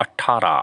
18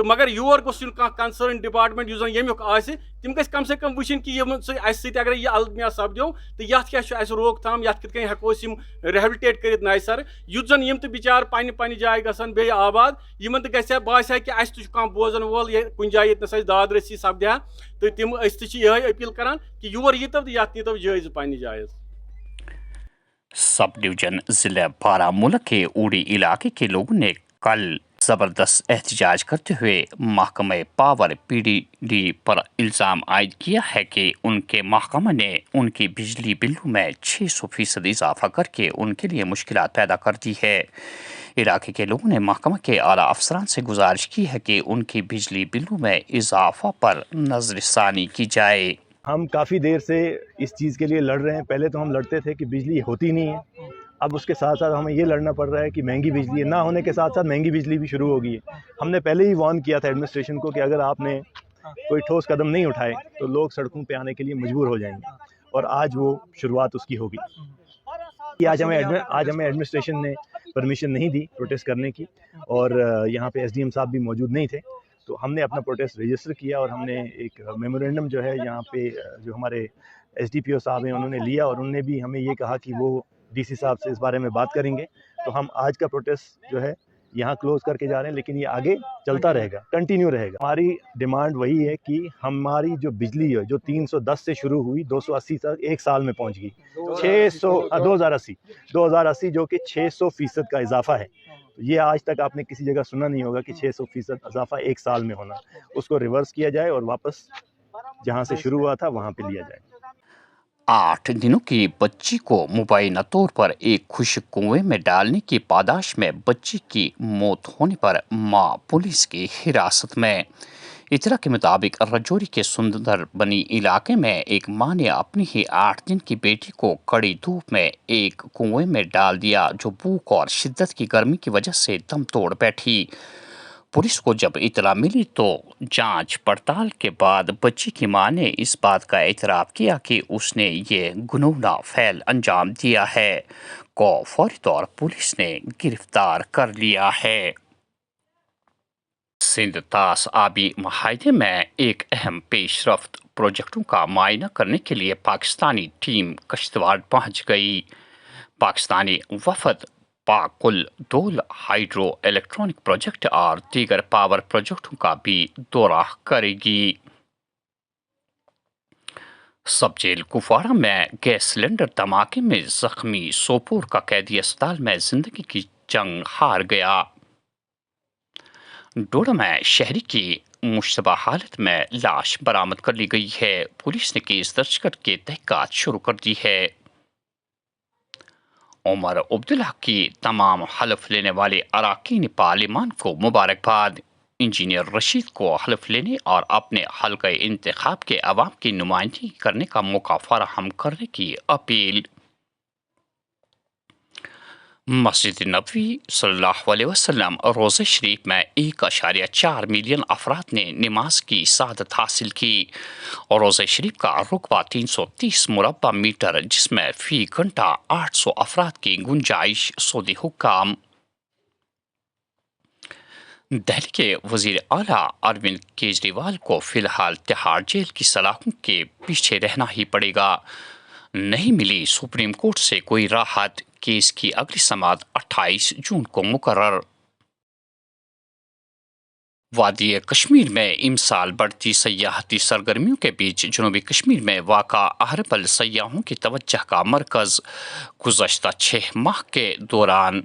تو مگر یور گوٚژھ یُن کانٛہہ کنسرن ڈپارٹمنٹ یُس زن ییٚمیُک آسہِ تِم گژھِ کم سے کم وٕچھِنۍ کہِ یِمن سۭتۍ اَسہِ سۭتۍ اگر یہِ المیہ سپدیو تہٕ یتھ کیاہ چھُ اَسہِ روک تھام یتھ کِتھ کٔنۍ ہٮ۪کو أسۍ یِم رِہیبلِٹیٹ کٔرِتھ نَیہِ سرٕ یُتھ زن یِم تہِ بِچارٕ پننہِ جایہِ گژھن بیٚیہِ آباد یِمن تہِ گژھِ ہا باسہِ ہا کہِ اَسہِ تہِ چھُ کانٛہہ بوزن وول کُنہِ جایہِ ییٚتنس اَسہِ داد رٔسی سپدِ ہا تہٕ تِم أسۍ تہِ چھِ یِہے أپیٖل کران کہِ یور ییٖتو تہٕ یتھ نیٖتو جٲیزٕ پننہِ جایہِ حظ. سب ڈویژن ضلع بارامولہ کے اوڑی علاقے کے لوگوں نے کل زبردست احتجاج کرتے ہوئے محکمہ پاور پی ڈی ڈی پر الزام عائد کیا ہے کہ ان کے محکمہ نے ان کی بجلی بلوں میں 600% اضافہ کر کے ان کے لیے مشکلات پیدا کر دی ہے. علاقے کے لوگوں نے محکمہ کے اعلیٰ افسران سے گزارش کی ہے کہ ان کی بجلی بلوں میں اضافہ پر نظر ثانی کی جائے. ہم کافی دیر سے اس چیز کے لیے لڑ رہے ہیں. پہلے تو ہم لڑتے تھے کہ بجلی ہوتی نہیں ہے, اب اس کے ساتھ ساتھ ہمیں یہ لڑنا پڑ رہا ہے کہ مہنگی بجلی ہے, نہ ہونے کے ساتھ ساتھ مہنگی بجلی بھی شروع ہو گئی ہے. ہم نے پہلے ہی وارن کیا تھا ایڈمنسٹریشن کو کہ اگر آپ نے کوئی ٹھوس قدم نہیں اٹھائے تو لوگ سڑکوں پہ آنے کے لیے مجبور ہو جائیں گے, اور آج وہ شروعات اس کی ہوگی. آج ہمیں ایڈمنسٹریشن نے پرمیشن نہیں دی پروٹیسٹ کرنے کی, اور یہاں پہ ایس ڈی ایم صاحب بھی موجود نہیں تھے, تو ہم نے اپنا پروٹیسٹ رجسٹر کیا اور ہم نے ایک میمورینڈم جو ہے یہاں پہ جو ہمارے ایس ڈی پی او صاحب ہیں انہوں نے لیا, اور انہوں نے بھی ہمیں یہ کہا کہ وہ ڈی سی صاحب سے اس بارے میں بات کریں گے. تو ہم آج کا پروٹیسٹ جو ہے یہاں کلوز کر کے جا رہے ہیں, لیکن یہ آگے چلتا رہے گا, کنٹینیو رہے گا. ہماری ڈیمانڈ وہی ہے کہ ہماری جو بجلی ہے جو 310 سے شروع ہوئی 280 تک ایک سال میں پہنچ گئی, 2080 جو کہ 600% کا اضافہ ہے. یہ آج تک آپ نے کسی جگہ سنا نہیں ہوگا کہ 600% اضافہ ایک سال میں ہونا. اس کو ریورس کیا جائے اور واپس جہاں سے شروع ہوا تھا وہاں پہ لیا جائے. 8 دنوں کی بچی کو مبینہ طور پر ایک خشک کنویں میں ڈالنے کی پاداش میں بچی کی موت ہونے پر ماں پولیس کی حراست میں. اطلاع کے مطابق رجوری کے سندر بنی علاقے میں ایک ماں نے اپنی ہی 8 دن کی بیٹی کو کڑی دھوپ میں ایک کنویں میں ڈال دیا, جو بھوک اور شدت کی گرمی کی وجہ سے دم توڑ بیٹھی. پولیس کو جب اطلاع ملی تو جانچ پڑتال کے بعد بچی کی ماں نے اس بات کا اعتراف کیا کہ اس نے یہ گنونا فعل انجام دیا ہے, کو فوری طور پولیس نے گرفتار کر لیا ہے. سندھ طاس آبی معاہدے میں ایک اہم پیش رفت پروجیکٹوں کا معائنہ کرنے کے لیے پاکستانی ٹیم کشتواڑ پہنچ گئی. پاکستانی وفد پاکل دول ہائیڈرو الیکٹرانک پروجیکٹ اور دیگر پاور پروجیکٹوں کا بھی دورہ کرے گی. سب جیل کپواڑہ میں گیس سلنڈر دھماکے میں زخمی سوپور کا قیدی اسپتال میں زندگی کی جنگ ہار گیا. ڈوڈا میں شہری کی مشتبہ حالت میں لاش برآمد کر لی گئی ہے. پولیس نے کیس درج کر کے تحقیقات شروع کر دی ہے. عمر عبداللہ کی تمام حلف لینے والے اراکین پارلیمان کو مبارکباد. انجینئر رشید کو حلف لینے اور اپنے حلقہ انتخاب کے عوام کی نمائندگی کرنے کا موقع فراہم کرنے کی اپیل. مسجد نبوی صلی اللہ علیہ وسلم روزہ شریف میں 1.4 ملین افراد نے نماز کی سعادت حاصل کی. روزہ شریف کا رقبہ 330 مربع میٹر, جس میں فی گھنٹہ 800 افراد کی گنجائش. سعودی حکام. دہلی کے وزیر اعلیٰ اروند کیجریوال کو فی الحال تہاڑ جیل کی سلاخوں کے پیچھے رہنا ہی پڑے گا. نہیں ملی سپریم کورٹ سے کوئی راحت, کیس کی اگلی سماعت 28 جون کو مقرر. وادی کشمیر میں امسال بڑھتی سیاحتی سرگرمیوں کے بیچ جنوبی کشمیر میں واقع اہربل سیاحوں کی توجہ کا مرکز. گزشتہ 6 ماہ کے دوران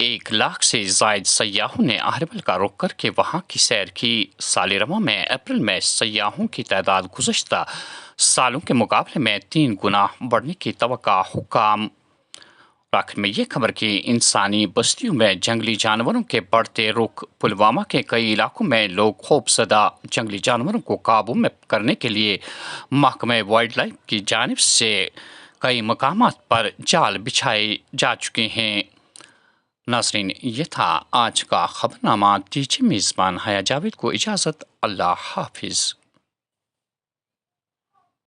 1 لاکھ سے زائد سیاحوں نے اہربل کا رخ کر کے وہاں کی سیر کی. سال رواں میں اپریل میں سیاحوں کی تعداد گزشتہ سالوں کے مقابلے میں 3 گنا بڑھنے کی توقع. حکام. آخر میں یہ خبر کہ انسانی بستیوں میں جنگلی جانوروں کے بڑھتے رخ. پلوامہ کے کئی علاقوں میں لوگ خوف زدہ. جنگلی جانوروں کو قابو میں کرنے کے لیے محکمہ وائلڈ لائف کی جانب سے کئی مقامات پر جال بچھائے جا چکے ہیں. ناظرین, یہ تھا آج کا خبرنامہ. دیجیے میزبان حیا جاوید کو اجازت. اللہ حافظ.